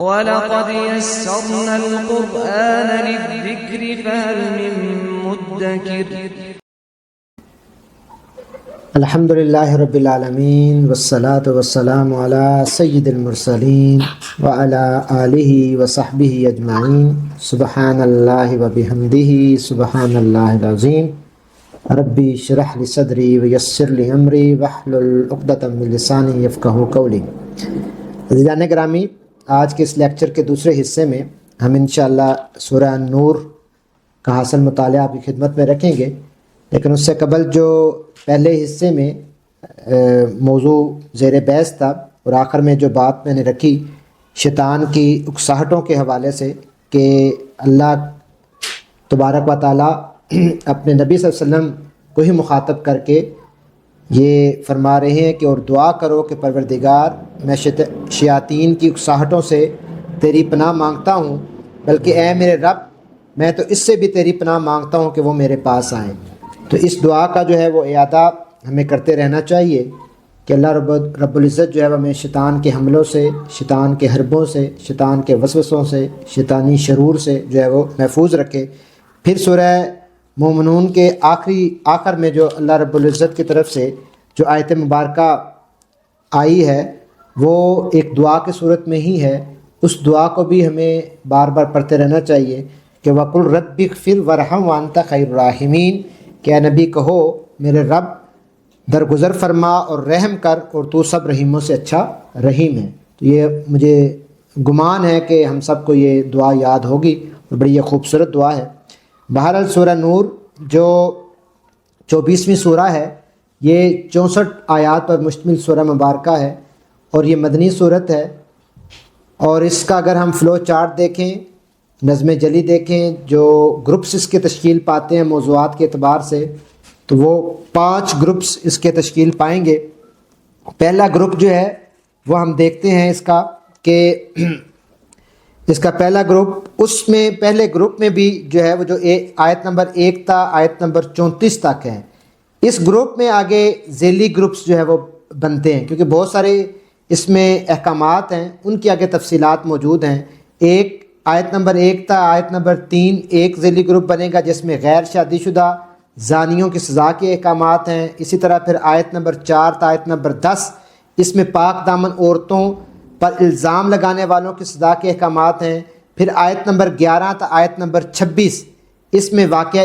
وَلَقَدْ يَسَّرْنَا الْقُرْآنَ لِلذِّكْرِ فَهَلْ مِن مُّدَّكِرٍ۔ الحمدللہ رب العالمین والصلاة والسلام علی سید المرسلین وعلی آلہ وصحبہ اجمعین۔ سبحان اللہ وبحمدہ سبحان اللہ العظیم۔ ربی اشرح لی صدری ویسر لی امری واحلل عقدۃ من لسانی یفقہوا قولی۔ عزیزان گرامی، آج کے اس لیکچر کے دوسرے حصے میں ہم انشاءاللہ سورہ نور کا حاصل مطالعہ آپ کی خدمت میں رکھیں گے، لیکن اس سے قبل جو پہلے حصے میں موضوع زیر بحث تھا اور آخر میں جو بات میں نے رکھی شیطان کی اکساہٹوں کے حوالے سے کہ اللہ تبارک و تعالیٰ اپنے نبی صلی اللہ علیہ وسلم کو ہی مخاطب کر کے یہ فرما رہے ہیں کہ اور دعا کرو کہ پروردگار میں شیاطین کی اکساہٹوں سے تیری پناہ مانگتا ہوں، بلکہ اے میرے رب میں تو اس سے بھی تیری پناہ مانگتا ہوں کہ وہ میرے پاس آئیں۔ تو اس دعا کا جو ہے وہ اعادہ ہمیں کرتے رہنا چاہیے کہ اللہ رب العزت جو ہے وہ ہمیں شیطان کے حملوں سے، شیطان کے حربوں سے، شیطان کے وسوسوں سے، شیطانی شرور سے جو ہے وہ محفوظ رکھے۔ پھر سورہ مومنون کے آخر میں جو اللہ رب العزت کی طرف سے جو آیت مبارکہ آئی ہے وہ ایک دعا کی صورت میں ہی ہے، اس دعا کو بھی ہمیں بار بار پڑھتے رہنا چاہیے کہ وَقُلْ رَبِّ اغْفِرْ وَارْحَمْ وَأَنْتَ خَيْرُ الرَّاحِمِينَ، کہ اے نبی کہو میرے رب درگزر فرما اور رحم کر اور تو سب رحیموں سے اچھا رحیم ہے۔ تو یہ مجھے گمان ہے کہ ہم سب کو یہ دعا یاد ہوگی اور بڑی یہ خوبصورت دعا ہے۔ بہرحال سورہ نور جو 24ویں سورہ ہے، یہ 64 آیات پر مشتمل سورہ مبارکہ ہے اور یہ مدنی صورت ہے، اور اس کا اگر ہم فلو چارٹ دیکھیں، نظم جلی دیکھیں، جو گروپس اس کے تشکیل پاتے ہیں موضوعات کے اعتبار سے، تو وہ 5 گروپس اس کے تشکیل پائیں گے۔ پہلا گروپ جو ہے وہ ہم دیکھتے ہیں اس کا کہ اس کا پہلا گروپ، اس میں پہلے گروپ میں بھی جو ہے وہ جو آیت نمبر 1 تا آیت نمبر 34 تک ہے، اس گروپ میں آگے ذیلی گروپس جو ہے وہ بنتے ہیں، کیونکہ بہت سارے اس میں احکامات ہیں، ان کی آگے تفصیلات موجود ہیں۔ آیت نمبر 1 تا آیت نمبر 3 ایک ذیلی گروپ بنے گا جس میں غیر شادی شدہ زانیوں کی سزا کے احکامات ہیں۔ اسی طرح پھر آیت نمبر 4 تا آیت نمبر 10 اس میں پاک دامن عورتوں پر الزام لگانے والوں کی سزا کے احکامات ہیں۔ پھر آیت نمبر 11 تا آیت نمبر 26 اس میں واقعہ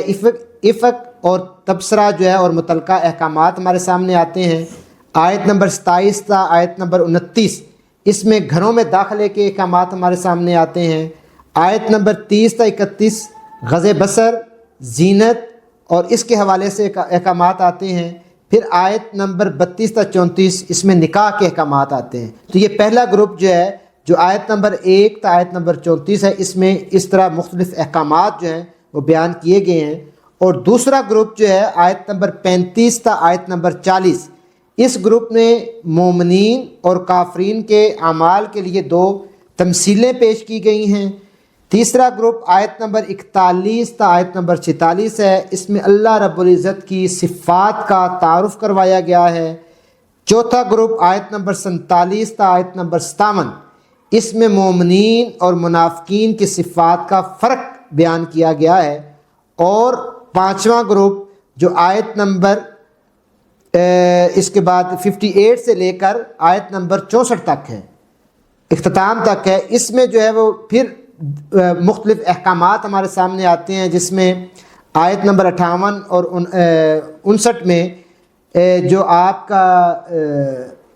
افق اور تبصرہ جو ہے اور متعلقہ احکامات ہمارے سامنے آتے ہیں۔ آیت نمبر 27 تا آیت نمبر 29 اس میں گھروں میں داخلے کے احکامات ہمارے سامنے آتے ہیں۔ آیت نمبر 30 تا 31 غض بصر، زینت اور اس کے حوالے سے احکامات آتے ہیں۔ پھر آیت نمبر 32 تا 34 اس میں نکاح کے احکامات آتے ہیں۔ تو یہ پہلا گروپ جو ہے جو آیت نمبر 1 تا آیت نمبر 34 ہے، اس میں اس طرح مختلف احکامات جو ہیں وہ بیان کیے گئے ہیں۔ اور دوسرا گروپ جو ہے آیت نمبر 35 تا آیت نمبر 40، اس گروپ میں مومنین اور کافرین کے اعمال کے لیے 2 تمثیلیں پیش کی گئی ہیں۔ تیسرا گروپ آیت نمبر 41 تا آیت نمبر 46 ہے، اس میں اللہ رب العزت کی صفات کا تعارف کروایا گیا ہے۔ چوتھا گروپ آیت نمبر 47 تا آیت نمبر 57، اس میں مومنین اور منافقین کی صفات کا فرق بیان کیا گیا ہے۔ اور پانچواں گروپ جو آیت نمبر اس کے بعد 58 سے لے کر آیت نمبر 64 تک ہے، اختتام تک ہے، اس میں جو ہے وہ پھر مختلف احکامات ہمارے سامنے آتے ہیں، جس میں آیت نمبر 58 اور 59 میں جو آپ کا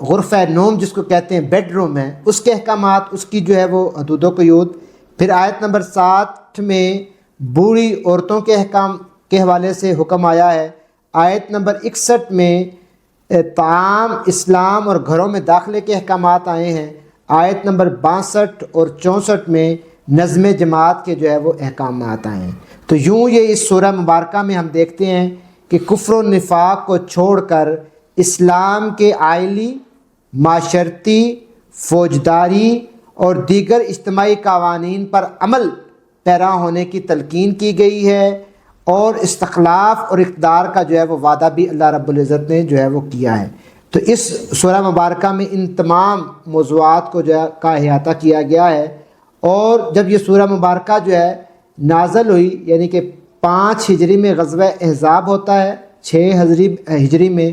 غرفہ نوم جس کو کہتے ہیں بیڈ روم ہے، اس کے احکامات، اس کی جو ہے وہ حدود و قیود۔ پھر آیت نمبر 60 میں بوڑھی عورتوں کے احکام کے حوالے سے حکم آیا ہے۔ آیت نمبر 61 میں طعام، اسلام اور گھروں میں داخلے کے احکامات آئے ہیں۔ آیت نمبر 62 اور 64 میں نظم جماعت کے جو ہے وہ احکامات آئے ہیں۔ تو یوں یہ اس سورہ مبارکہ میں ہم دیکھتے ہیں کہ کفر و نفاق کو چھوڑ کر اسلام کے آئلی، معاشرتی، فوجداری اور دیگر اجتماعی قوانین پر عمل پیرا ہونے کی تلقین کی گئی ہے، اور استخلاف اور اقتدار کا جو ہے وہ وعدہ بھی اللہ رب العزت نے جو ہے وہ کیا ہے۔ تو اس سورہ مبارکہ میں ان تمام موضوعات کو جو ہے کا احاطہ کیا گیا ہے، اور جب یہ سورہ مبارکہ جو ہے نازل ہوئی، یعنی کہ 5 ہجری میں غزوہ احزاب ہوتا ہے، 6 ہجری میں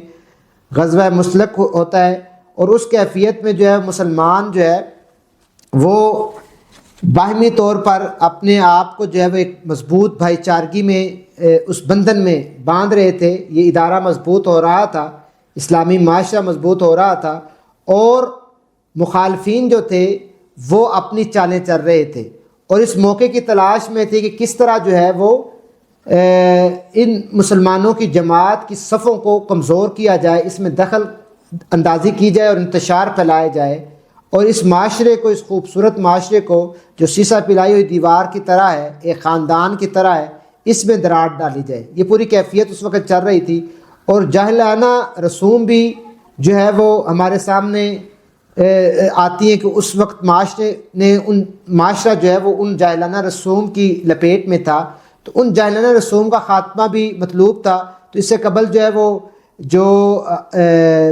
غزوہ مسلک ہوتا ہے، اور اس کیفیت میں جو ہے مسلمان جو ہے وہ باہمی طور پر اپنے آپ کو جو ہے وہ ایک مضبوط بھائی چارگی میں اس بندھن میں باندھ رہے تھے۔ یہ ادارہ مضبوط ہو رہا تھا، اسلامی معاشرہ مضبوط ہو رہا تھا، اور مخالفین جو تھے وہ اپنی چالیں چل رہے تھے، اور اس موقع کی تلاش میں تھے کہ کس طرح جو ہے وہ ان مسلمانوں کی جماعت کی صفوں کو کمزور کیا جائے، اس میں دخل اندازی کی جائے اور انتشار پھیلایا جائے، اور اس معاشرے کو، اس خوبصورت معاشرے کو جو سیسا پلائی ہوئی دیوار کی طرح ہے، ایک خاندان کی طرح ہے، اس میں دراڑ ڈالی جائے۔ یہ پوری کیفیت اس وقت چل رہی تھی، اور جاہلانہ رسوم بھی جو ہے وہ ہمارے سامنے آتی ہیں کہ اس وقت معاشرہ جو ہے وہ ان جاہلانہ رسوم کی لپیٹ میں تھا، تو ان جاہلانہ رسوم کا خاتمہ بھی مطلوب تھا۔ تو اس سے قبل جو ہے وہ جو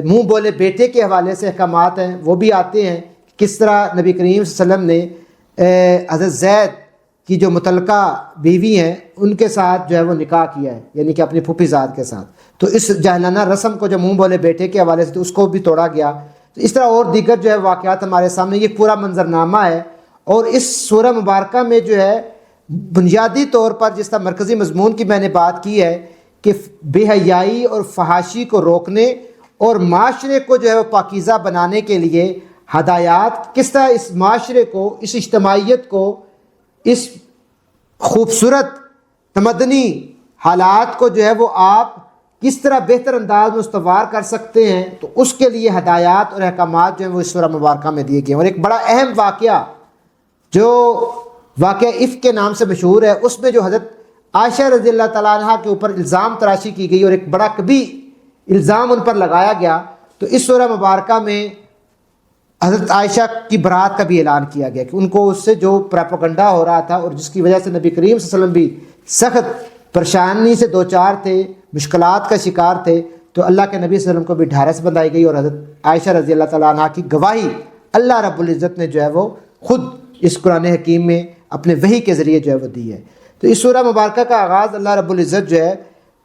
منہ بولے بیٹے کے حوالے سے احکامات ہیں وہ بھی آتے ہیں، کس طرح نبی کریم صلی اللہ علیہ وسلم نے حضرت زید کی جو متعلقہ بیوی ہیں ان کے ساتھ جو ہے وہ نکاح کیا ہے، یعنی کہ اپنی پھوپھی زاد کے ساتھ۔ تو اس جاہلانہ رسم کو جو منہ بولے بیٹے کے حوالے سے تو اس کو بھی توڑا گیا۔ تو اس طرح اور دیگر جو ہے واقعات ہمارے سامنے، یہ پورا منظرنامہ ہے۔ اور اس سورہ مبارکہ میں جو ہے بنیادی طور پر جس طرح مرکزی مضمون کی میں نے بات کی ہے کہ بے حیائی اور فحاشی کو روکنے اور معاشرے کو جو ہے وہ پاکیزہ بنانے کے لیے ہدایات، کس طرح اس معاشرے کو، اس اجتماعیت کو، اس خوبصورت تمدنی حالات کو جو ہے وہ آپ کس طرح بہتر انداز میں استوار کر سکتے ہیں، تو اس کے لیے ہدایات اور احکامات جو ہیں وہ اس سورہ مبارکہ میں دیے گئے ہیں۔ اور ایک بڑا اہم واقعہ جو واقعہ افک کے نام سے مشہور ہے، اس میں جو حضرت عائشہ رضی اللہ تعالیٰ عنہ کے اوپر الزام تراشی کی گئی اور ایک بڑا کبھی الزام ان پر لگایا گیا، تو اس سورہ مبارکہ میں حضرت عائشہ کی برات کا بھی اعلان کیا گیا کہ ان کو اس سے جو پراپیگنڈا ہو رہا تھا اور جس کی وجہ سے نبی کریم صلی اللہ علیہ وسلم بھی سخت پریشانی سے دوچار تھے، مشکلات کا شکار تھے، تو اللہ کے نبی صلی اللہ علیہ وسلم کو بھی ڈھارس بندھائی گئی، اور حضرت عائشہ رضی اللہ تعالیٰ عنہ کی گواہی اللہ رب العزت نے جو ہے وہ خود اس قرآن حکیم میں اپنے وحی کے ذریعے جو ہے وہ دی ہے۔ تو اس سورہ مبارکہ کا آغاز اللہ رب العزت جو ہے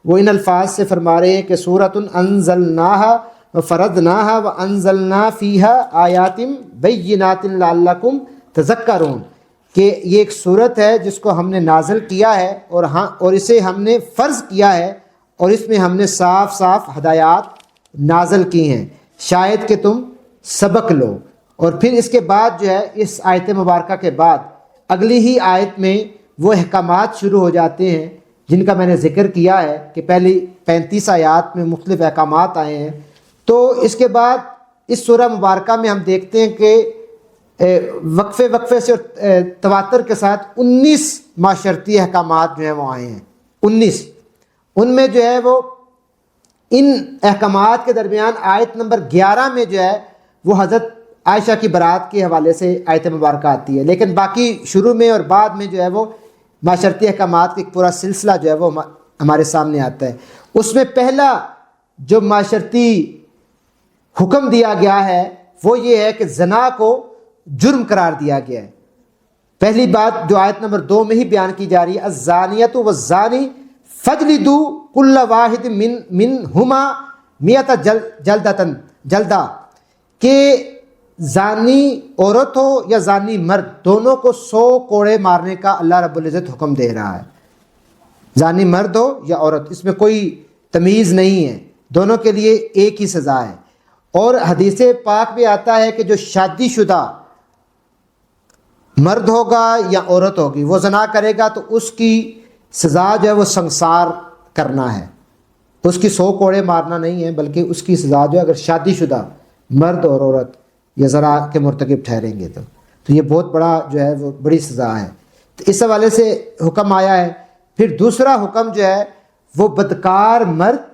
وہ ان الفاظ سے فرما رہے ہیں کہ سورۃ انزلناہا وفرضناہا وانزلنا فیہا آیات بینات لعلکم تذکرون، کہ یہ ایک صورت ہے جس کو ہم نے نازل کیا ہے اور اسے ہم نے فرض کیا ہے، اور اس میں ہم نے صاف صاف ہدایات نازل کی ہیں شاید کہ تم سبق لو۔ اور پھر اس کے بعد جو ہے اس آیت مبارکہ کے بعد اگلی ہی آیت میں وہ احکامات شروع ہو جاتے ہیں جن کا میں نے ذکر کیا ہے کہ پہلی 35 آیات میں مختلف احکامات آئے ہیں۔ تو اس کے بعد اس سورہ مبارکہ میں ہم دیکھتے ہیں کہ وقفے سے اور تواتر کے ساتھ 19 معاشرتی احکامات جو ہیں وہ آئے ہیں، 19۔ ان میں جو ہے وہ ان احکامات کے درمیان آیت نمبر 11 میں جو ہے وہ حضرت عائشہ کی برات کے حوالے سے آیت مبارکہ آتی ہے، لیکن باقی شروع میں اور بعد میں جو ہے وہ معاشرتی احکامات کا ایک پورا سلسلہ جو ہے وہ ہمارے سامنے آتا ہے۔ اس میں پہلا جو معاشرتی حکم دیا گیا ہے وہ یہ ہے کہ زنا کو جرم قرار دیا گیا ہے۔ پہلی بات جو آیت نمبر 2 میں ہی بیان کی جا رہی ہے، الزانیۃ والزانی فجلدوا کل واحد منہما مئۃ جلدہ، کہ زانی عورت ہو یا زانی مرد، دونوں کو 100 کوڑے مارنے کا اللہ رب العزت حکم دے رہا ہے۔ زانی مرد ہو یا عورت، اس میں کوئی تمیز نہیں ہے، دونوں کے لیے ایک ہی سزا ہے۔ اور حدیث پاک بھی آتا ہے کہ جو شادی شدہ مرد ہوگا یا عورت ہوگی وہ زنا کرے گا تو اس کی سزا جو ہے وہ سنسار کرنا ہے، اس کی 100 کوڑے مارنا نہیں ہے، بلکہ اس کی سزا جو ہے اگر شادی شدہ مرد اور عورت یہ زنا کے مرتکب ٹھہریں گے تو یہ بہت بڑا جو ہے وہ بڑی سزا ہے۔ تو اس حوالے سے حکم آیا ہے۔ پھر دوسرا حکم جو ہے وہ بدکار مرد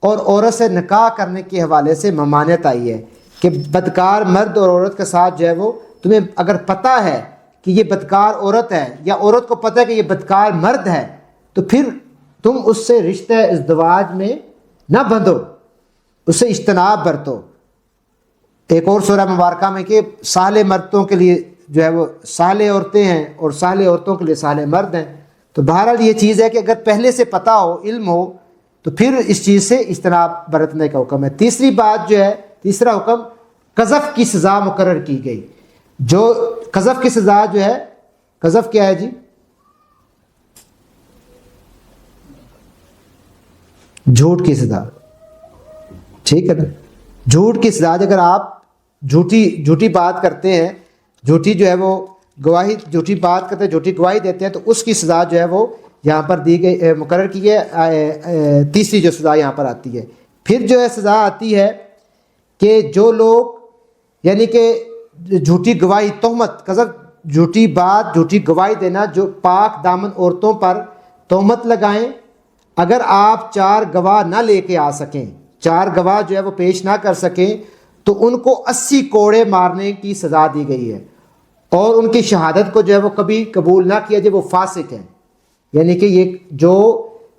اور عورت سے نکاح کرنے کے حوالے سے ممانعت آئی ہے کہ بدکار مرد اور عورت کے ساتھ جو ہے وہ تمہیں اگر پتہ ہے کہ یہ بدکار عورت ہے یا عورت کو پتہ ہے کہ یہ بدکار مرد ہے تو پھر تم اس سے رشتہ ازدواج میں نہ بندھو، اس سے اجتناب برتو۔ ایک اور سورہ مبارکہ میں کہ صالح مردوں کے لیے جو ہے وہ صالح عورتیں ہیں اور صالح عورتوں کے لیے صالح مرد ہیں۔ تو بہرحال یہ چیز ہے کہ اگر پہلے سے پتہ ہو، علم ہو، تو پھر اس چیز سے اجتناب برتنے کا حکم ہے۔ تیسری بات جو ہے، تیسرا حکم، قذف کی سزا مقرر کی گئی۔ جو قذف کی سزا جو ہے، قذف کیا ہے جی؟ جھوٹ کی سزا، ٹھیک ہے نا؟ جھوٹ کی سزا، اگر آپ جھوٹی بات کرتے ہیں، جھوٹی جو ہے وہ گواہی، جھوٹی بات کرتے ہیں، جھوٹی گواہی دیتے ہیں، تو اس کی سزا جو ہے وہ یہاں پر دی گئی، مقرر کی ہے۔ تیسری جو سزا یہاں پر آتی ہے، پھر جو ہے سزا آتی ہے کہ جو لوگ، یعنی کہ جھوٹی گواہی، تہمت، قذف، جھوٹی بات، جھوٹی گواہی دینا، جو پاک دامن عورتوں پر تہمت لگائیں، اگر آپ 4 گواہ نہ لے کے آ سکیں، 4 گواہ جو ہے وہ پیش نہ کر سکیں، تو ان کو 80 کوڑے مارنے کی سزا دی گئی ہے، اور ان کی شہادت کو جو ہے وہ کبھی قبول نہ کیا جائے، وہ فاسق ہیں۔ یعنی کہ یہ جو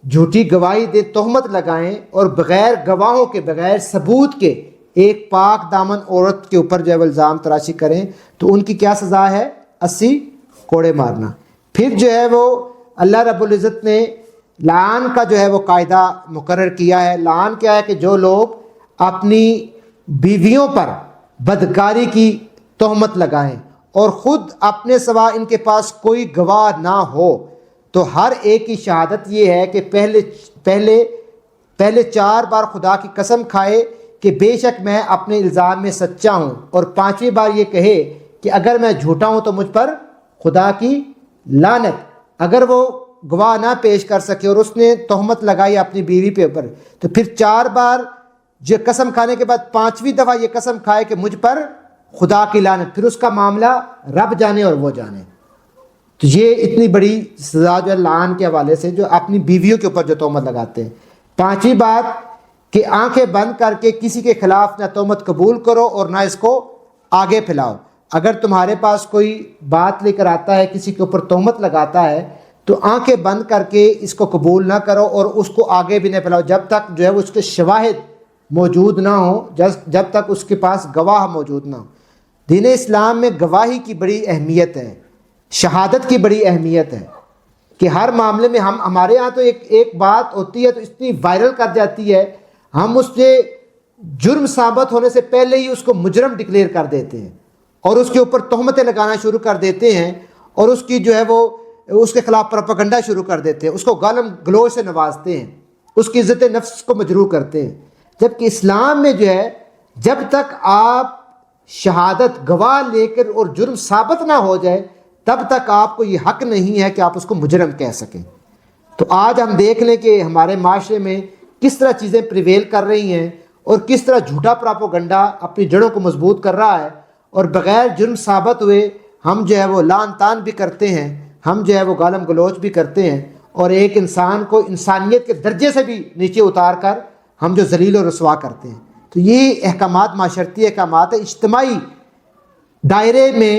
جھوٹی گواہی دے، تہمت لگائیں اور بغیر گواہوں کے، بغیر ثبوت کے ایک پاک دامن عورت کے اوپر جو ہے وہ الزام تراشی کریں، تو ان کی کیا سزا ہے؟ 80 کوڑے مارنا۔ پھر جو ہے وہ اللہ رب العزت نے لعان کا جو ہے وہ قاعدہ مقرر کیا ہے۔ لعان کیا ہے؟ کہ جو لوگ اپنی بیویوں پر بدکاری کی تہمت لگائیں اور خود اپنے سوا ان کے پاس کوئی گواہ نہ ہو، تو ہر ایک کی شہادت یہ ہے کہ پہلے 4 بار خدا کی قسم کھائے کہ بے شک میں اپنے الزام میں سچا ہوں، اور 5ویں بار یہ کہے کہ اگر میں جھوٹا ہوں تو مجھ پر خدا کی لعنت۔ اگر وہ گواہ نہ پیش کر سکے اور اس نے تہمت لگائی اپنی بیوی پہ اوپر، تو پھر 4 بار جو قسم کھانے کے بعد 5ویں دفعہ یہ قسم کھائے کہ مجھ پر خدا کی لعنت، پھر اس کا معاملہ رب جانے اور وہ جانے۔ تو یہ اتنی بڑی سزا جو ہے لعان کے حوالے سے، جو اپنی بیویوں کے اوپر جو تہمت لگاتے ہیں۔ 5ویں بات کہ آنکھیں بند کر کے کسی کے خلاف نہ تہمت قبول کرو اور نہ اس کو آگے پھیلاؤ۔ اگر تمہارے پاس کوئی بات لے کر آتا ہے، کسی کے اوپر تہمت لگاتا ہے، تو آنکھیں بند کر کے اس کو قبول نہ کرو اور اس کو آگے بھی نہ پھیلاؤ، جب تک جو ہے وہ اس کے شواہد موجود نہ ہوں، جب تک اس کے پاس گواہ موجود نہ ہو۔ دین اسلام میں گواہی کی بڑی اہمیت ہے، شہادت کی بڑی اہمیت ہے، کہ ہر معاملے میں ہمارے ہاں تو ایک بات ہوتی ہے تو اتنی وائرل کر جاتی ہے، ہم اس سے جرم ثابت ہونے سے پہلے ہی اس کو مجرم ڈکلیئر کر دیتے ہیں اور اس کے اوپر تہمتیں لگانا شروع کر دیتے ہیں، اور اس کی جو ہے وہ اس کے خلاف پروپیگنڈا شروع کر دیتے ہیں، اس کو گالم گلوچ سے نوازتے ہیں، اس کی عزت نفس کو مجروح کرتے ہیں۔ جبکہ اسلام میں جو ہے، جب تک آپ شہادت گواہ لے کر اور جرم ثابت نہ ہو جائے، تب تک آپ کو یہ حق نہیں ہے کہ آپ اس کو مجرم کہہ سکیں۔ تو آج ہم دیکھ لیں کہ ہمارے معاشرے میں کس طرح چیزیں پریویل کر رہی ہیں، اور کس طرح جھوٹا پراپوگنڈا اپنی جڑوں کو مضبوط کر رہا ہے، اور بغیر جرم ثابت ہوئے ہم جو ہے وہ لعن طعن بھی کرتے ہیں، ہم جو ہے وہ گالم گلوچ بھی کرتے ہیں، اور ایک انسان کو انسانیت کے درجے سے بھی نیچے اتار کر ہم جو ذلیل و رسوا کرتے ہیں۔ تو یہ احکامات، معاشرتی احکامات ہے، اجتماعی دائرے میں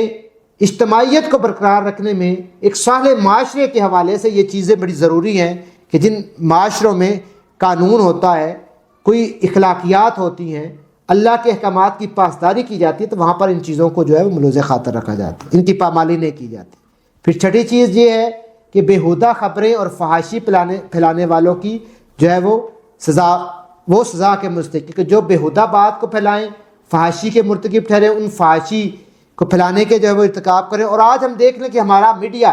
اجتماعیت کو برقرار رکھنے میں، ایک صالح معاشرے کے حوالے سے یہ چیزیں بڑی ضروری ہیں کہ جن معاشروں میں قانون ہوتا ہے، کوئی اخلاقیات ہوتی ہیں، اللہ کے احکامات کی پاسداری کی جاتی ہے، تو وہاں پر ان چیزوں کو جو ہے وہ ملوث خاطر رکھا جاتا ہے، ان کی پامالی نہیں کی جاتی۔ پھر چھٹی چیز یہ ہے کہ بیہودہ خبریں اور فحاشی پھیلانے والوں کی جو ہے وہ سزا کے مستحق، کہ جو بیہودہ بات کو پھیلائیں، فحاشی کے مرتکب ٹھہرے، ان فحاشی کو پھیلانے کے جو ہے وہ ارتکاب کریں۔ اور آج ہم دیکھ لیں کہ ہمارا میڈیا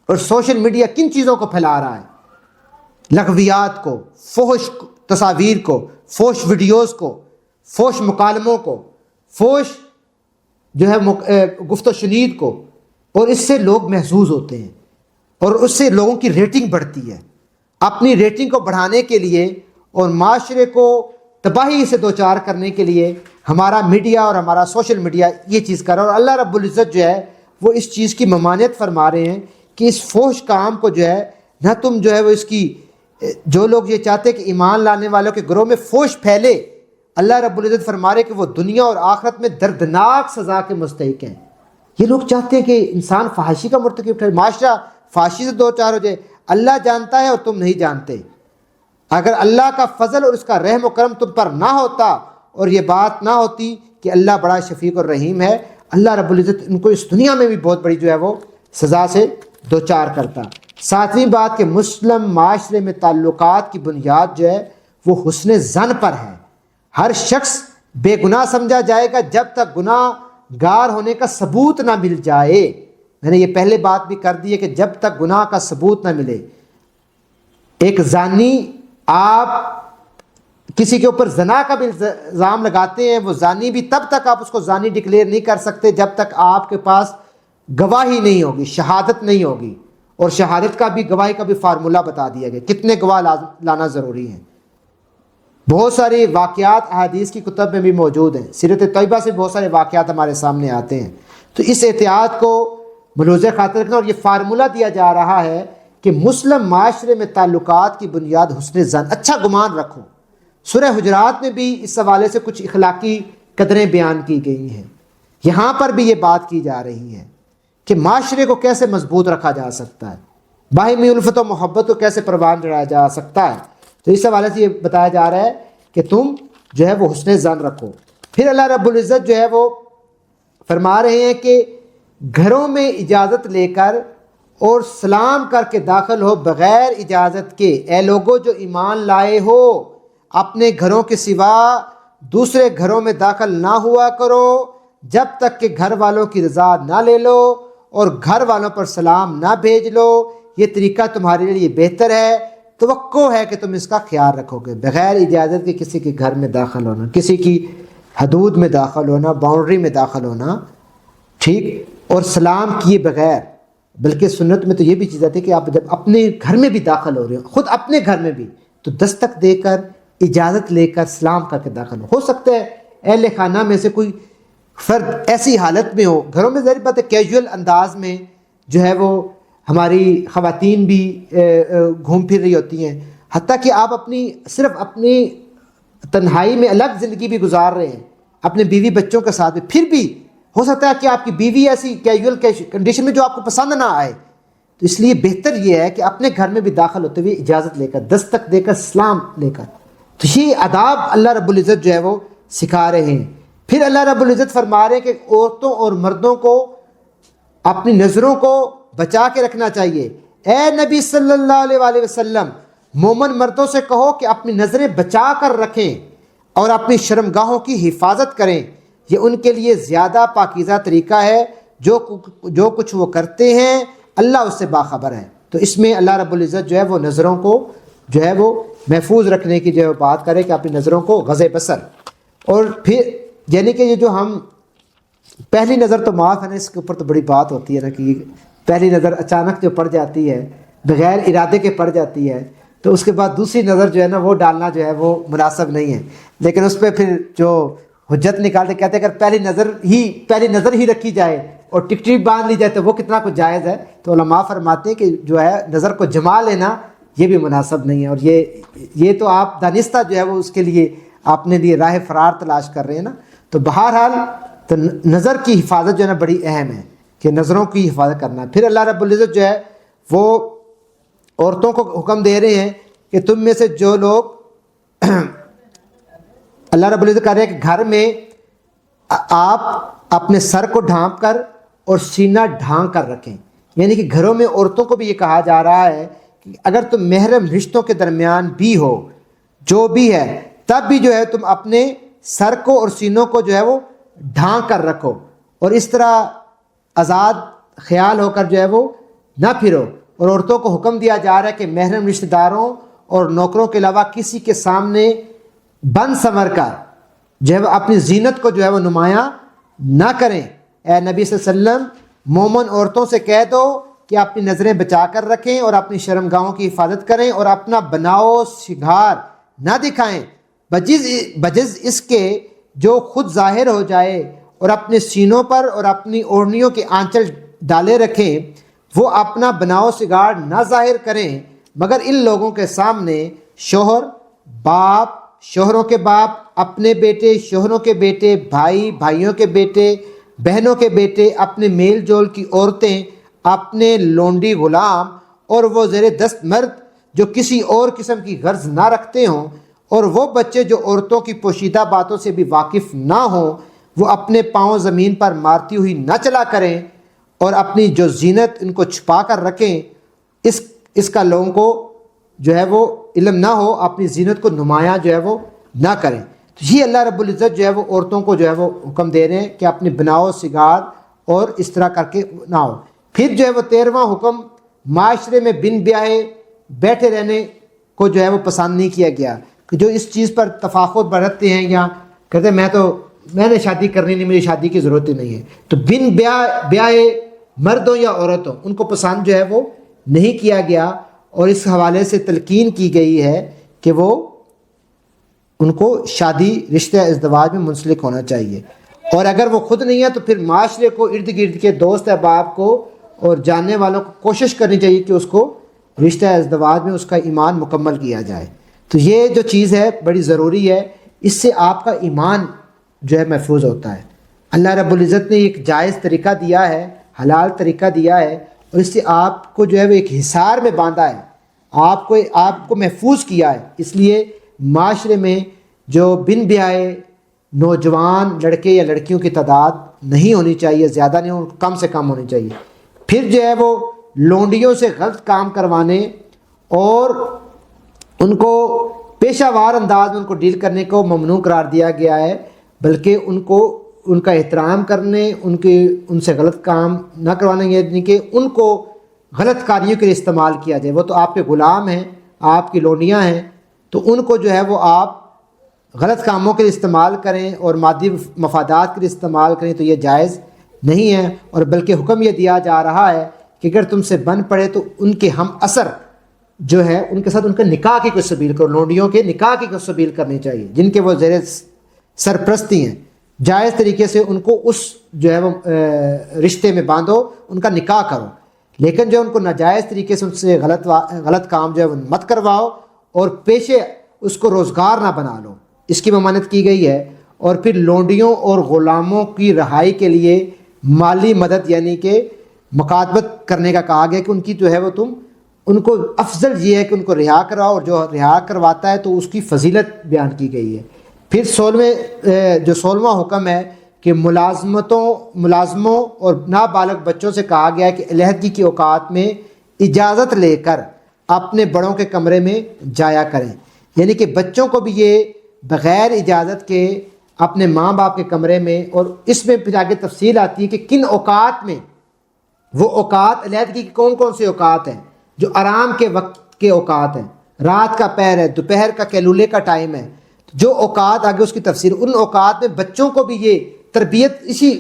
اور سوشل میڈیا کن چیزوں کو پھیلا رہا ہے، لغویات کو، فحش تصاویر کو، فحش ویڈیوز کو، فحش مکالموں کو، فحش جو ہے گفت و شنید کو، اور اس سے لوگ محظوظ ہوتے ہیں اور اس سے لوگوں کی ریٹنگ بڑھتی ہے۔ اپنی ریٹنگ کو بڑھانے کے لیے اور معاشرے کو تباہی سے دوچار کرنے کے لیے ہمارا میڈیا اور ہمارا سوشل میڈیا یہ چیز کر رہا ہے، اور اللہ رب العزت جو ہے وہ اس چیز کی ممانعت فرما رہے ہیں کہ اس فحش کام کو جو ہے نہ تم جو ہے وہ اس کی، جو لوگ یہ چاہتے ہیں کہ ایمان لانے والوں کے گروہ میں فحش پھیلے، اللہ رب العزت فرما رہے کہ وہ دنیا اور آخرت میں دردناک سزا کے مستحق ہیں۔ یہ لوگ چاہتے ہیں کہ انسان فحاشی کا مرتکب ٹھہرے، معاشرہ فحاشی سے دوچار ہو جائے۔ اللہ جانتا ہے اور تم نہیں جانتے۔ اگر اللہ کا فضل اور اس کا رحم و کرم تم پر نہ ہوتا، اور یہ بات نہ ہوتی کہ اللہ بڑا شفیق اور رحیم ہے، اللہ رب العزت ان کو اس دنیا میں بھی بہت بڑی جو ہے وہ سزا سے دوچار کرتا۔ ساتویں بات کہ مسلم معاشرے میں تعلقات کی بنیاد جو ہے وہ حسن ظن پر ہے۔ ہر شخص بے گناہ سمجھا جائے گا جب تک گناہ گار ہونے کا ثبوت نہ مل جائے۔ میں نے یہ پہلے بات بھی کر دی ہے کہ جب تک گناہ کا ثبوت نہ ملے، ایک زانی، آپ کسی کے اوپر زنا کا بھی الزام لگاتے ہیں، وہ زانی بھی تب تک آپ اس کو زانی ڈکلیئر نہیں کر سکتے جب تک آپ کے پاس گواہی نہیں ہوگی، شہادت نہیں ہوگی۔ اور شہادت کا بھی، گواہی کا بھی فارمولہ بتا دیا گیا، کتنے گواہ لانا ضروری ہیں۔ بہت سارے واقعات احادیث کی کتب میں بھی موجود ہیں، سیرت طیبہ سے بہت سارے واقعات ہمارے سامنے آتے ہیں۔ تو اس احتیاط کو ملحوظ خاطر رکھنا، اور یہ فارمولہ دیا جا رہا ہے کہ مسلم معاشرے میں تعلقات کی بنیاد حسن ظن، اچھا گمان رکھو۔ سورہ حجرات میں بھی اس حوالے سے کچھ اخلاقی قدریں بیان کی گئی ہیں، یہاں پر بھی یہ بات کی جا رہی ہے کہ معاشرے کو کیسے مضبوط رکھا جا سکتا ہے، باہمی الفت و محبت کو کیسے پروان چڑھایا جا سکتا ہے۔ تو اس حوالے سے یہ بتایا جا رہا ہے کہ تم جو ہے وہ حسن ظن رکھو۔ پھر اللہ رب العزت جو ہے وہ فرما رہے ہیں کہ گھروں میں اجازت لے کر اور سلام کر کے داخل ہو بغیر اجازت کے، اے لوگو جو ایمان لائے ہو، اپنے گھروں کے سوا دوسرے گھروں میں داخل نہ ہوا کرو جب تک کہ گھر والوں کی رضا نہ لے لو اور گھر والوں پر سلام نہ بھیج لو، یہ طریقہ تمہارے لیے بہتر ہے، توقع ہے کہ تم اس کا خیال رکھو گے۔ بغیر اجازت کے کسی کے گھر میں داخل ہونا، کسی کی حدود میں داخل ہونا، باؤنڈری میں داخل ہونا، ٹھیک، اور سلام کیے بغیر، بلکہ سنت میں تو یہ بھی چیز آتی ہے کہ آپ جب اپنے گھر میں بھی داخل ہو رہے ہو، خود اپنے گھر میں بھی، تو دستک دے کر، اجازت لے کر، سلام کر کے داخل ہو سکتا ہے اہل خانہ میں سے کوئی فرد ایسی حالت میں ہو، گھروں میں ظاہر بات ہے کیجول انداز میں جو ہے وہ ہماری خواتین بھی گھوم پھر رہی ہوتی ہیں، حتیٰ کہ آپ صرف اپنی تنہائی میں الگ زندگی بھی گزار رہے ہیں اپنے بیوی بچوں کے ساتھ بھی، پھر بھی ہو سکتا ہے کہ آپ کی بیوی ایسی کیجول کنڈیشن میں جو آپ کو پسند نہ آئے، تو اس لیے بہتر یہ ہے کہ اپنے گھر میں بھی داخل ہوتے ہوئے اجازت لے کر، دستک دے کر، سلام لے کر، تو یہ آداب اللہ رب العزت جو ہے وہ سکھا رہے ہیں۔ پھر اللہ رب العزت فرما رہے ہیں کہ عورتوں اور مردوں کو اپنی نظروں کو بچا کے رکھنا چاہیے۔ اے نبی صلی اللہ علیہ وآلہ وسلم، مومن مردوں سے کہو کہ اپنی نظریں بچا کر رکھیں اور اپنی شرمگاہوں کی حفاظت کریں، یہ ان کے لیے زیادہ پاکیزہ طریقہ ہے، جو کچھ وہ کرتے ہیں اللہ اس سے باخبر ہے۔ تو اس میں اللہ رب العزت جو ہے وہ نظروں کو جو ہے وہ محفوظ رکھنے کی جو ہے بات کرے کہ اپنی نظروں کو غض بصر، اور پھر یعنی کہ یہ جو ہم پہلی نظر تو معاف ہے نا، اس کے اوپر تو بڑی بات ہوتی ہے نا کہ پہلی نظر اچانک جو پڑ جاتی ہے، بغیر ارادے کے پڑ جاتی ہے، تو اس کے بعد دوسری نظر جو ہے نا وہ ڈالنا جو ہے وہ مناسب نہیں ہے۔ لیکن اس پہ پھر جو حجت نکالتے کہتے ہیں اگر پہلی نظر ہی رکھی جائے اور ٹکٹی باندھ لی جائے تو وہ کتنا کچھ جائز ہے، تو علماء فرماتے ہیں کہ جو ہے نظر کو جما لینا یہ بھی مناسب نہیں ہے، اور یہ تو آپ دانستہ جو ہے وہ اس کے لیے اپنے لیے راہ فرار تلاش کر رہے ہیں نا۔ تو بہرحال تو نظر کی حفاظت جو ہے نا بڑی اہم ہے کہ نظروں کی حفاظت کرنا ہے۔ پھر اللہ رب العزت جو ہے وہ عورتوں کو حکم دے رہے ہیں کہ تم میں سے جو لوگ اللہ رب العزت کہہ رہے ہیں کہ گھر میں آپ اپنے سر کو ڈھانپ کر اور سینہ ڈھانپ کر رکھیں، یعنی کہ گھروں میں عورتوں کو بھی یہ کہا جا رہا ہے کہ اگر تم محرم رشتوں کے درمیان بھی ہو جو بھی ہے، تب بھی جو ہے تم اپنے سر کو اور سینوں کو جو ہے وہ ڈھانپ کر رکھو، اور اس طرح آزاد خیال ہو کر جو ہے وہ نہ پھرو۔ اور عورتوں کو حکم دیا جا رہا ہے کہ محرم رشتہ داروں اور نوکروں کے علاوہ کسی کے سامنے بن سنور کر جو ہے وہ اپنی زینت کو جو ہے وہ نمایاں نہ کریں۔ اے نبی صلی اللہ علیہ وسلم، مومن عورتوں سے کہہ دو کہ اپنی نظریں بچا کر رکھیں اور اپنی شرمگاہوں کی حفاظت کریں اور اپنا بناؤ شگار نہ دکھائیں بجز اس کے جو خود ظاہر ہو جائے، اور اپنے سینوں پر اور اپنی اوڑھنیوں کے آنچل ڈالے رکھیں، وہ اپنا بناؤ شگار نہ ظاہر کریں مگر ان لوگوں کے سامنے شوہر، باپ، شوہروں کے باپ، اپنے بیٹے، شوہروں کے بیٹے، بھائی، بھائیوں کے بیٹے، بہنوں کے بیٹے، اپنے میل جول کی عورتیں، اپنے لونڈی غلام اور وہ زیر دست مرد جو کسی اور قسم کی غرض نہ رکھتے ہوں، اور وہ بچے جو عورتوں کی پوشیدہ باتوں سے بھی واقف نہ ہوں، وہ اپنے پاؤں زمین پر مارتی ہوئی نہ چلا کریں اور اپنی جو زینت ان کو چھپا کر رکھیں، اس کا لوگوں کو جو ہے وہ علم نہ ہو، اپنی زینت کو نمایاں جو ہے وہ نہ کریں۔ تو یہ اللہ رب العزت جو ہے وہ عورتوں کو جو ہے وہ حکم دے رہے ہیں کہ اپنی بناؤ سگار اور اس طرح کر کے نہ ہو۔ پھر جو ہے وہ 13واں حکم، معاشرے میں بن بیاہے بیٹھے رہنے کو جو ہے وہ پسند نہیں کیا گیا، کہ جو اس چیز پر تفاخر برتتے ہیں یا کہتے ہیں میں نے شادی کرنی نہیں، مجھے شادی کی ضرورت ہی نہیں ہے، تو بن بیاہے مردوں یا عورتوں ان کو پسند جو ہے وہ نہیں کیا گیا، اور اس حوالے سے تلقین کی گئی ہے کہ وہ ان کو شادی رشتہ ازدواج میں منسلک ہونا چاہیے، اور اگر وہ خود نہیں ہے تو پھر معاشرے کو، ارد گرد کے دوست احباب کو اور جاننے والوں کو کوشش کرنی چاہیے کہ اس کو رشتہ ازدواج میں اس کا ایمان مکمل کیا جائے۔ تو یہ جو چیز ہے بڑی ضروری ہے، اس سے آپ کا ایمان جو ہے محفوظ ہوتا ہے۔ اللہ رب العزت نے ایک جائز طریقہ دیا ہے، حلال طریقہ دیا ہے، اور اس سے آپ کو جو ہے وہ ایک حصار میں باندھا ہے، آپ کو محفوظ کیا ہے۔ اس لیے معاشرے میں جو بن بیاہے نوجوان لڑکے یا لڑکیوں کی تعداد نہیں ہونی چاہیے، زیادہ نہیں، کم سے کم ہونی چاہیے۔ پھر جو ہے وہ لونڈیوں سے غلط کام کروانے اور ان کو پیشہ وار انداز میں ان کو ڈیل کرنے کو ممنوع قرار دیا گیا ہے، بلکہ ان کا احترام کرنے، ان سے غلط کام نہ کروانے، یعنی کہ ان کو غلط کاریوں کے لیے استعمال کیا جائے۔ وہ تو آپ کے غلام ہیں، آپ کی لونڈیاں ہیں، تو ان کو جو ہے وہ آپ غلط کاموں کے لیے استعمال کریں اور مادی مفادات کے لیے استعمال کریں تو یہ جائز نہیں ہے، اور بلکہ حکم یہ دیا جا رہا ہے کہ اگر تم سے بن پڑے تو ان کے ہم اثر جو ہے ان کے ساتھ ان کے نکاح کی کوئی سبیل کرو، لونڈیوں کے نکاح کی کوئی سبیل کرنی چاہیے، جن کے وہ زیر سرپرستی ہیں، جائز طریقے سے ان کو اس جو ہے وہ رشتے میں باندھو، ان کا نکاح کرو، لیکن جو ان کو ناجائز طریقے سے ان سے غلط کام جو ہے وہ مت کرواؤ، اور پیشے اس کو روزگار نہ بنا لو، اس کی ممانعت کی گئی ہے۔ اور پھر لونڈیوں اور غلاموں کی رہائی کے لیے مالی مدد یعنی کہ مکاتبت کرنے کا کہا گیا، کہ ان کی جو ہے وہ ان کو افضل یہ ہے کہ ان کو رہا کراؤ، اور جو رہا کرواتا ہے تو اس کی فضیلت بیان کی گئی ہے۔ پھر 16واں حکم ہے کہ ملازموں اور نابالغ بچوں سے کہا گیا ہے کہ علیحدگی کی اوقات میں اجازت لے کر اپنے بڑوں کے کمرے میں جایا کریں، یعنی کہ بچوں کو بھی یہ بغیر اجازت کے اپنے ماں باپ کے کمرے میں، اور اس میں پھر آگے تفصیل آتی ہے کہ کن اوقات میں، وہ اوقات علیحدگی کی کون کون سے اوقات ہیں جو آرام کے وقت کے اوقات ہیں، رات کا پہر ہے، دوپہر کا کیلولے کا ٹائم ہے، جو اوقات آگے اس کی تفسیر، ان اوقات میں بچوں کو بھی یہ تربیت اسی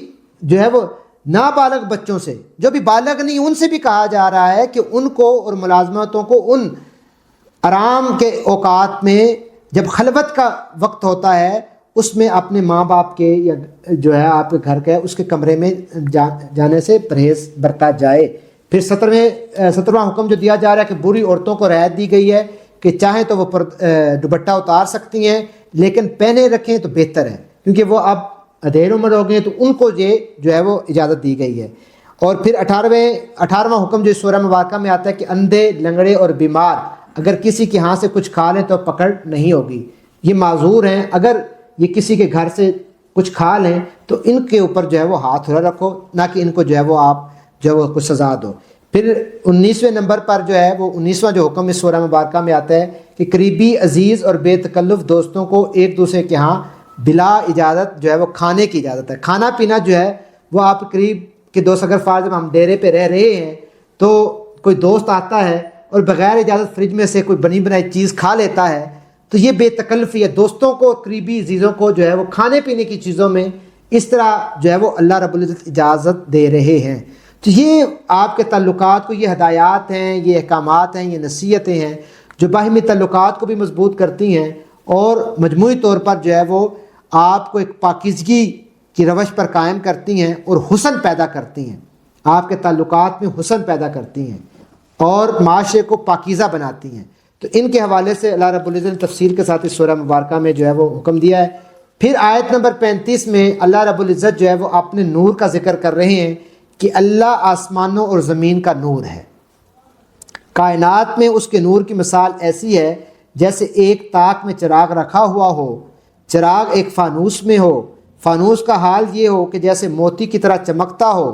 جو ہے وہ نابالغ بچوں سے، جو بھی بالغ نہیں ان سے بھی کہا جا رہا ہے کہ ان کو اور ملازمتوں کو ان آرام کے اوقات میں جب خلوت کا وقت ہوتا ہے اس میں اپنے ماں باپ کے یا جو ہے آپ کے گھر کا اس کے کمرے میں جانے سے پرہیز برتا جائے۔ پھر 17واں حکم جو دیا جا رہا ہے کہ بری عورتوں کو رعایت دی گئی ہے کہ چاہیں تو وہ دوپٹہ اتار سکتی ہیں، لیکن پہنے رکھیں تو بہتر ہے، کیونکہ وہ اب ادھیر عمر ہو گئے ہیں، تو ان کو یہ جو ہے وہ اجازت دی گئی ہے۔ اور پھر 18واں حکم جو اس سورہ مبارکہ میں آتا ہے کہ اندھے، لنگڑے اور بیمار اگر کسی کے ہاں سے کچھ کھا لیں تو پکڑ نہیں ہوگی، یہ معذور ہیں، اگر یہ کسی کے گھر سے کچھ کھا لیں تو ان کے اوپر جو ہے وہ ہاتھ کھلا رکھو، نہ کہ ان کو جو ہے وہ آپ جو ہے وہ کچھ سزا دو۔ پھر 19ویں نمبر پر جو ہے وہ 19واں جو حکم اس سورہ مبارکہ میں آتا ہے کہ قریبی، عزیز اور بے تکلف دوستوں کو ایک دوسرے کے ہاں بلا اجازت جو ہے وہ کھانے کی اجازت ہے۔ کھانا پینا جو ہے وہ آپ قریب کے دوست، اگر فرض ہم ڈیرے پہ رہ رہے ہیں تو کوئی دوست آتا ہے اور بغیر اجازت فریج میں سے کوئی بنی بنائی چیز کھا لیتا ہے تو یہ بے تکلفی ہے۔ دوستوں کو، قریبی عزیزوں کو جو ہے وہ کھانے پینے کی چیزوں میں اس طرح جو ہے وہ اللہ رب العزت اجازت دے رہے ہیں۔ تو یہ آپ کے تعلقات کو، یہ ہدایات ہیں، یہ احکامات ہیں، یہ نصیحتیں ہیں جو باہمی تعلقات کو بھی مضبوط کرتی ہیں اور مجموعی طور پر جو ہے وہ آپ کو ایک پاکیزگی کی روش پر قائم کرتی ہیں اور حسن پیدا کرتی ہیں، آپ کے تعلقات میں حسن پیدا کرتی ہیں اور معاشرے کو پاکیزہ بناتی ہیں۔ تو ان کے حوالے سے اللہ رب العزت نے تفصیل کے ساتھ اس سورہ مبارکہ میں جو ہے وہ حکم دیا ہے۔ پھر آیت نمبر 35 میں اللہ رب العزت جو ہے وہ اپنے نور کا ذکر کر رہے ہیں کہ اللہ آسمانوں اور زمین کا نور ہے، کائنات میں اس کے نور کی مثال ایسی ہے جیسے ایک طاق میں چراغ رکھا ہوا ہو، چراغ ایک فانوس میں ہو، فانوس کا حال یہ ہو کہ جیسے موتی کی طرح چمکتا ہو،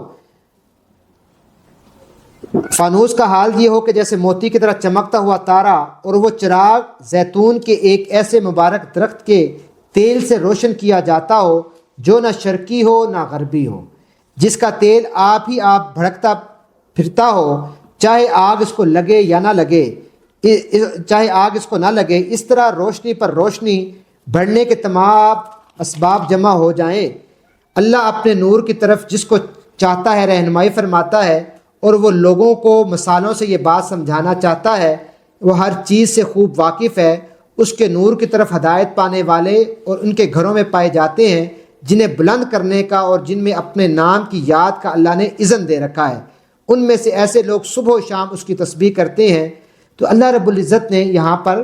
فانوس کا حال یہ ہو کہ جیسے موتی کی طرح چمکتا ہوا تارا، اور وہ چراغ زیتون کے ایک ایسے مبارک درخت کے تیل سے روشن کیا جاتا ہو جو نہ شرقی ہو نہ غربی ہو، جس کا تیل آپ ہی آپ بھڑکتا پھرتا ہو، چاہے آگ اس کو لگے یا نہ لگے، چاہے آگ اس کو نہ لگے۔ اس طرح روشنی پر روشنی بڑھنے کے تمام اسباب جمع ہو جائیں۔ اللہ اپنے نور کی طرف جس کو چاہتا ہے رہنمائی فرماتا ہے، اور وہ لوگوں کو مثالوں سے یہ بات سمجھانا چاہتا ہے، وہ ہر چیز سے خوب واقف ہے۔ اس کے نور کی طرف ہدایت پانے والے اور ان کے گھروں میں پائے جاتے ہیں جنہیں بلند کرنے کا اور جن میں اپنے نام کی یاد کا اللہ نے اذن دے رکھا ہے۔ ان میں سے ایسے لوگ صبح و شام اس کی تسبیح کرتے ہیں۔ تو اللہ رب العزت نے یہاں پر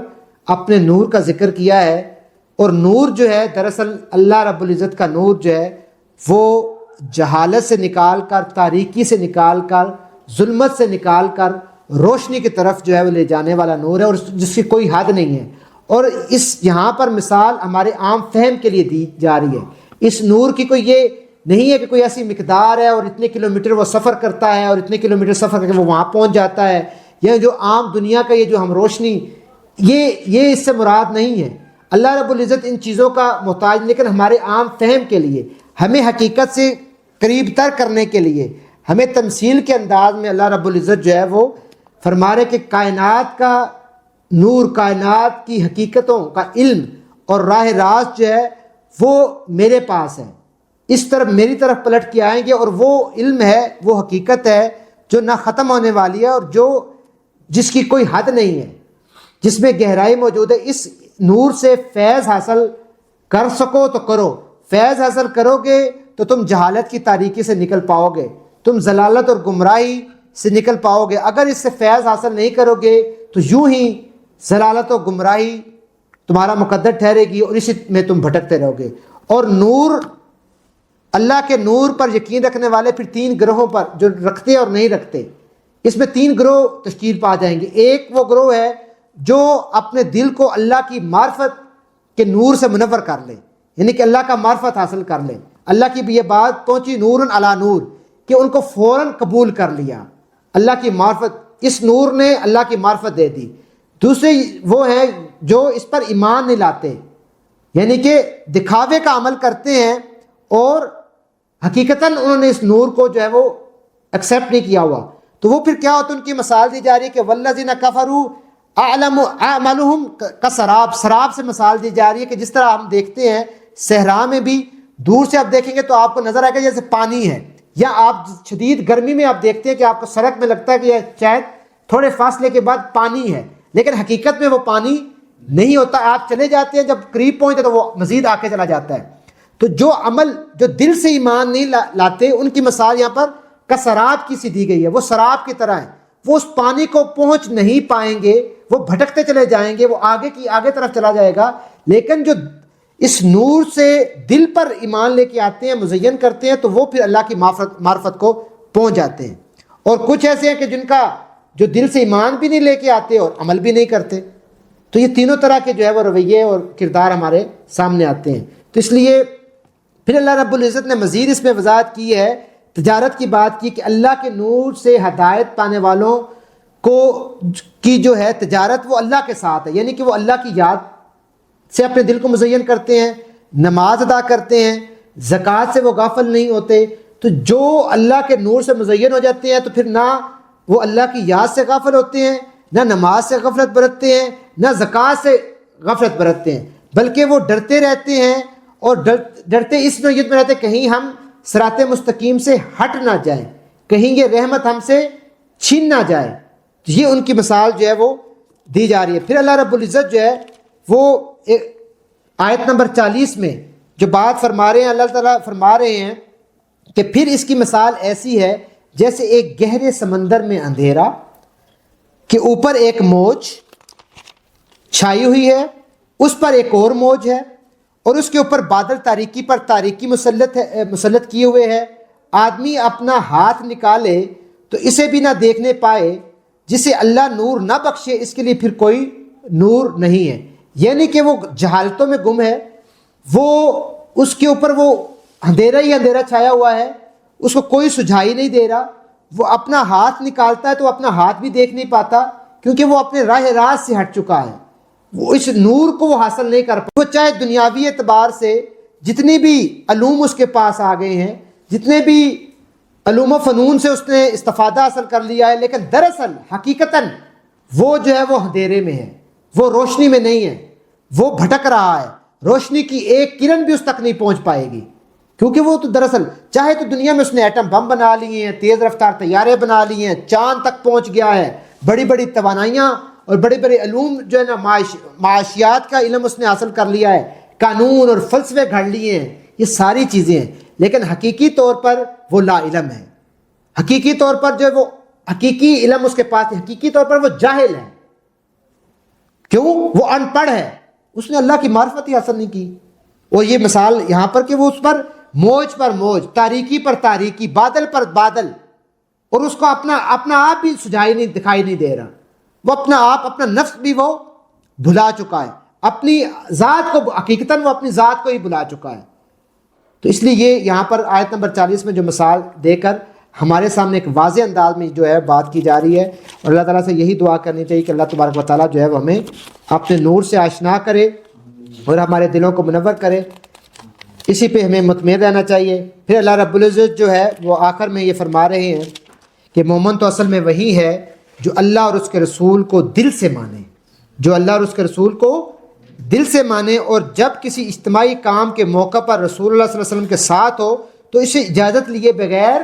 اپنے نور کا ذکر کیا ہے، اور نور جو ہے دراصل اللہ رب العزت کا نور جو ہے وہ جہالت سے نکال کر، تاریکی سے نکال کر، ظلمت سے نکال کر روشنی کی طرف جو ہے وہ لے جانے والا نور ہے، اور جس کی کوئی حد نہیں ہے۔ اور اس یہاں پر مثال ہمارے عام فہم کے لیے دی جا رہی ہے۔ اس نور کی کوئی یہ نہیں ہے کہ کوئی ایسی مقدار ہے اور اتنے کلومیٹر وہ سفر کرتا ہے اور اتنے کلومیٹر سفر کر کے وہ وہاں پہنچ جاتا ہے، یا جو عام دنیا کا یہ جو ہم روشنی، یہ اس سے مراد نہیں ہے۔ اللہ رب العزت ان چیزوں کا محتاج، لیکن ہمارے عام فہم کے لیے، ہمیں حقیقت سے قریب تر کرنے کے لیے، ہمیں تمثیل کے انداز میں اللہ رب العزت جو ہے وہ فرما رہے کہ کائنات کا نور، کائنات کی حقیقتوں کا علم اور راہ راست جو ہے وہ میرے پاس ہے، اس طرف میری طرف پلٹ کے آئیں گے، اور وہ علم ہے، وہ حقیقت ہے جو نہ ختم ہونے والی ہے، اور جس کی کوئی حد نہیں ہے، جس میں گہرائی موجود ہے۔ اس نور سے فیض حاصل کر سکو تو کرو، فیض حاصل کرو گے تو تم جہالت کی تاریکی سے نکل پاؤ گے، تم ضلالت اور گمراہی سے نکل پاؤ گے۔ اگر اس سے فیض حاصل نہیں کرو گے تو یوں ہی ضلالت اور گمراہی تمہارا مقدر ٹھہرے گی، اور اسی میں تم بھٹکتے رہو گے۔ اور نور، اللہ کے نور پر یقین رکھنے والے پھر تین گروہوں پر جو رکھتے اور نہیں رکھتے، اس میں تین گروہ تشکیل پا جائیں گے۔ ایک وہ گروہ ہے جو اپنے دل کو اللہ کی معرفت کے نور سے منور کر لے، یعنی کہ اللہ کا معرفت حاصل کر لے۔ اللہ کی بھی یہ بات پہنچی نور علی نور کہ ان کو فوراً قبول کر لیا اللہ کی معرفت، اس نور نے اللہ کی معرفت دے دی۔ دوسرے وہ ہیں جو اس پر ایمان نہیں لاتے، یعنی کہ دکھاوے کا عمل کرتے ہیں اور حقیقتاً انہوں نے اس نور کو جو ہے وہ ایکسیپٹ نہیں کیا ہوا۔ تو وہ پھر کیا ہوتا ہے، ان کی مثال دی جا رہی ہے کہ والذین کفروا اعلم اعمالهم کسراب، سراب سے مثال دی جا رہی ہے کہ جس طرح ہم دیکھتے ہیں صحرا میں بھی دور سے آپ دیکھیں گے تو آپ کو نظر آئے گا جیسے پانی ہے، یا آپ شدید گرمی میں آپ دیکھتے ہیں کہ آپ کو سڑک میں لگتا ہے کہ یہ شاید تھوڑے فاصلے کے بعد پانی ہے، لیکن حقیقت میں وہ پانی نہیں ہوتا۔ آپ چلے جاتے ہیں، جب قریب پہنچتے تو وہ مزید آگے چلا جاتا ہے۔ تو جو عمل جو دل سے ایمان نہیں لاتے، ان کی مثال یہاں پر کسراب کی سی دی گئی ہے۔ وہ سراب کی طرح ہے، وہ اس پانی کو پہنچ نہیں پائیں گے، وہ بھٹکتے چلے جائیں گے، وہ آگے طرف چلا جائے گا۔ لیکن جو اس نور سے دل پر ایمان لے کے آتے ہیں، مزین کرتے ہیں، تو وہ پھر اللہ کی معرفت کو پہنچ جاتے ہیں۔ اور کچھ ایسے ہیں کہ جن کا جو دل سے ایمان بھی نہیں لے کے آتے اور عمل بھی نہیں کرتے۔ تو یہ تینوں طرح کے جو ہے وہ رویے اور کردار ہمارے سامنے آتے ہیں۔ تو اس لیے پھر اللہ رب العزت نے مزید اس میں وضاحت کی ہے، تجارت کی بات کی کہ اللہ کے نور سے ہدایت پانے والوں کی جو ہے تجارت وہ اللہ کے ساتھ ہے، یعنی کہ وہ اللہ کی یاد سے اپنے دل کو مزین کرتے ہیں، نماز ادا کرتے ہیں، زکوٰۃ سے وہ غافل نہیں ہوتے۔ تو جو اللہ کے نور سے مزین ہو جاتے ہیں تو پھر نہ وہ اللہ کی یاد سے غافل ہوتے ہیں، نہ نماز سے غفلت برتتے ہیں، نہ زکوٰۃ سے غفلت برتتے ہیں، بلکہ وہ ڈرتے رہتے ہیں، اور ڈرتے اس نوعیت میں رہتے کہیں ہم صراط مستقیم سے ہٹ نہ جائیں، کہیں یہ رحمت ہم سے چھین نہ جائے۔ یہ ان کی مثال جو ہے وہ دی جا رہی ہے۔ پھر اللہ رب العزت جو ہے وہ آیت نمبر 40 میں جو بات فرما رہے ہیں، اللہ تعالیٰ فرما رہے ہیں کہ پھر اس کی مثال ایسی ہے جیسے ایک گہرے سمندر میں اندھیرا کہ اوپر ایک موج چھائی ہوئی ہے، اس پر ایک اور موج ہے، اور اس کے اوپر بادل تاریکی پر تاریکی مسلط کیے ہوئے ہے۔ آدمی اپنا ہاتھ نکالے تو اسے بھی نہ دیکھنے پائے، جسے اللہ نور نہ بخشے اس کے لیے پھر کوئی نور نہیں ہے۔ یعنی کہ وہ جہالتوں میں گم ہے، وہ اس کے اوپر وہ اندھیرا ہی اندھیرا چھایا ہوا ہے، اس کو کوئی سجھائی نہیں دے رہا، وہ اپنا ہاتھ نکالتا ہے تو اپنا ہاتھ بھی دیکھ نہیں پاتا، کیونکہ وہ اپنے راہ راست سے ہٹ چکا ہے، وہ اس نور کو وہ حاصل نہیں کر پاتا۔ وہ چاہے دنیاوی اعتبار سے جتنی بھی علوم اس کے پاس آ گئے ہیں، جتنے بھی علوم و فنون سے اس نے استفادہ حاصل کر لیا ہے، لیکن دراصل حقیقتاً وہ جو ہے وہ اندھیرے میں ہے، وہ روشنی میں نہیں ہے، وہ بھٹک رہا ہے، روشنی کی ایک کرن بھی اس تک نہیں پہنچ پائے گی، کیونکہ وہ تو دراصل چاہے تو دنیا میں اس نے ایٹم بم بنا لیے ہیں، تیز رفتار طیارے بنا لیے ہیں، چاند تک پہنچ گیا ہے، بڑی بڑی توانائیاں اور بڑے بڑے علوم جو ہے نا معاشیات کا علم اس نے حاصل کر لیا ہے، قانون اور فلسفے گھڑ لیے ہیں، یہ ساری چیزیں ہیں، لیکن حقیقی طور پر وہ لا علم ہے، حقیقی طور پر جو ہے وہ حقیقی علم اس کے پاس ہے، حقیقی طور پر وہ جاہل ہے۔ کیوں؟ وہ ان پڑھ ہے، اس نے اللہ کی معرفت ہی حاصل نہیں کی۔ اور یہ مثال یہاں پر کہ وہ اس پر موج پر موج، تاریکی پر تاریکی، بادل پر بادل، اور اس کو اپنا آپ بھی سجائی نہیں، دکھائی نہیں دے رہا، وہ اپنا آپ، اپنا نفس بھی وہ بھلا چکا ہے، اپنی ذات کو، حقیقتاً وہ اپنی ذات کو ہی بھلا چکا ہے۔ تو اس لیے یہ یہاں پر آیت نمبر 40 میں جو مثال دے کر ہمارے سامنے ایک واضح انداز میں جو ہے بات کی جا رہی ہے، اور اللہ تعالیٰ سے یہی دعا کرنی چاہیے کہ اللہ تبارک و تعالیٰ جو ہے وہ ہمیں اپنے نور سے آشنا کرے اور ہمارے دلوں کو منور کرے، اسی پہ ہمیں مطمئن رہنا چاہیے۔ پھر اللہ رب العزت جو ہے وہ آخر میں یہ فرما رہے ہیں کہ مومن تو اصل میں وہی ہے جو اللہ اور اس کے رسول کو دل سے مانے، جو اللہ اور اس کے رسول کو دل سے مانے، اور جب کسی اجتماعی کام کے موقع پر رسول اللہ صلی اللہ علیہ وسلم کے ساتھ ہو تو اسے اجازت لیے بغیر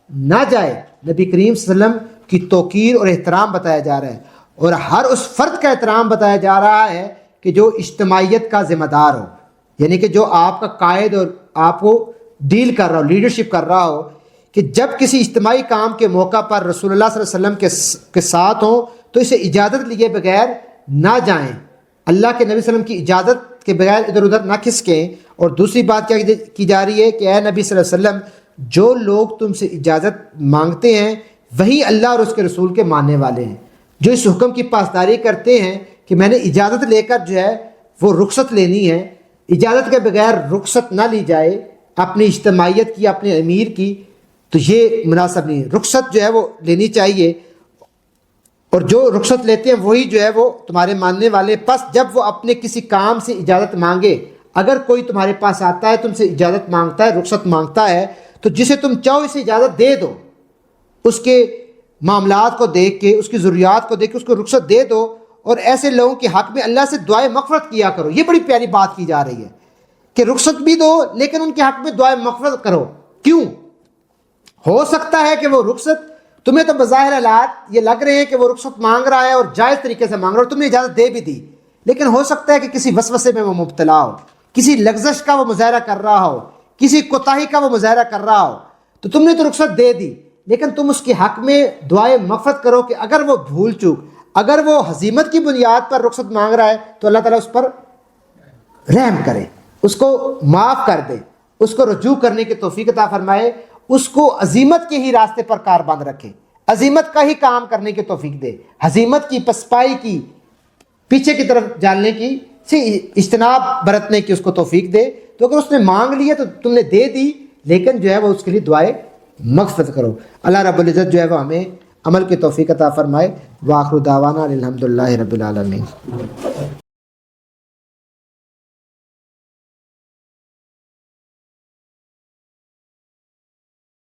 نہ جائے۔ نبی کریم صلی اللہ علیہ وسلم کی توقیر اور احترام بتایا جا رہا ہے، اور ہر اس فرد کا احترام بتایا جا رہا ہے کہ جو اجتماعیت کا ذمہ دار ہو، یعنی کہ جو آپ کا قائد اور آپ کو ڈیل کر رہا ہو، لیڈرشپ کر رہا ہو، کہ جب کسی اجتماعی کام کے موقع پر رسول اللہ صلی اللہ علیہ وسلم کے ساتھ ہوں تو اسے اجازت لیے بغیر نہ جائیں، اللہ کے نبی صلی اللہ علیہ وسلم کی اجازت کے بغیر ادھر ادھر نہ کھسکیں۔ اور دوسری بات کیا کی جا رہی ہے کہ اے نبی صلی اللہ علیہ وسلم، جو لوگ تم سے اجازت مانگتے ہیں وہی اللہ اور اس کے رسول کے ماننے والے ہیں، جو اس حکم کی پاسداری کرتے ہیں کہ میں نے اجازت لے کر جو ہے وہ رخصت لینی ہے، اجازت کے بغیر رخصت نہ لی جائے اپنی اجتماعیت کی، اپنے امیر کی، تو یہ مناسب نہیں ہے، رخصت جو ہے وہ لینی چاہیے، اور جو رخصت لیتے ہیں وہی جو ہے وہ تمہارے ماننے والے۔ پس جب وہ اپنے کسی کام سے اجازت مانگے، اگر کوئی تمہارے پاس آتا ہے، تم سے اجازت مانگتا ہے، رخصت مانگتا ہے، تو جسے تم چاہو اسے اجازت دے دو، اس کے معاملات کو دیکھ کے، اس کی ضروریات کو دیکھ کے اس کو رخصت دے دو، اور ایسے لوگوں کے حق میں اللہ سے دعائے مغفرت کیا کرو۔ یہ بڑی پیاری بات کی جا رہی ہے کہ رخصت بھی دو لیکن ان کے حق میں دعائے مغفرت کرو۔ کیوں؟ ہو سکتا ہے کہ وہ رخصت تمہیں تو بظاہر حالات یہ لگ رہے ہیں کہ وہ رخصت مانگ رہا ہے اور جائز طریقے سے مانگ رہا ہے، تم نے اجازت دے بھی دی، لیکن ہو سکتا ہے کہ کسی وسوسے میں وہ مبتلا ہو، کسی لغزش کا وہ مظاہرہ کر رہا ہو، کسی کوتاہی کا وہ مظاہرہ کر رہا ہو، تو تم نے تو رخصت دے دی، لیکن تم اس کے حق میں دعائے مغفرت کرو کہ اگر وہ بھول چوک، اگر وہ ہزیمت کی بنیاد پر رخصت مانگ رہا ہے تو اللہ تعالیٰ اس پر رحم کرے، اس کو معاف کر دے، اس کو رجوع کرنے کی توفیق عطا فرمائے، اس کو عزیمت کے ہی راستے پر کاربند رکھے، عزیمت کا ہی کام کرنے کی توفیق دے، ہزیمت کی، پسپائی کی، پیچھے کی طرف جاننے کی، سے اجتناب برتنے کی اس کو توفیق دے۔ تو اگر اس نے مانگ لی ہے تو تم نے دے دی، لیکن جو ہے وہ اس کے لیے دعائے مغفرت کرو۔ اللہ رب العزت جو ہے وہ ہمیں عمل کی توفیق عطا فرمائے۔ وآخر دعوانا الحمدللہ رب العالمین۔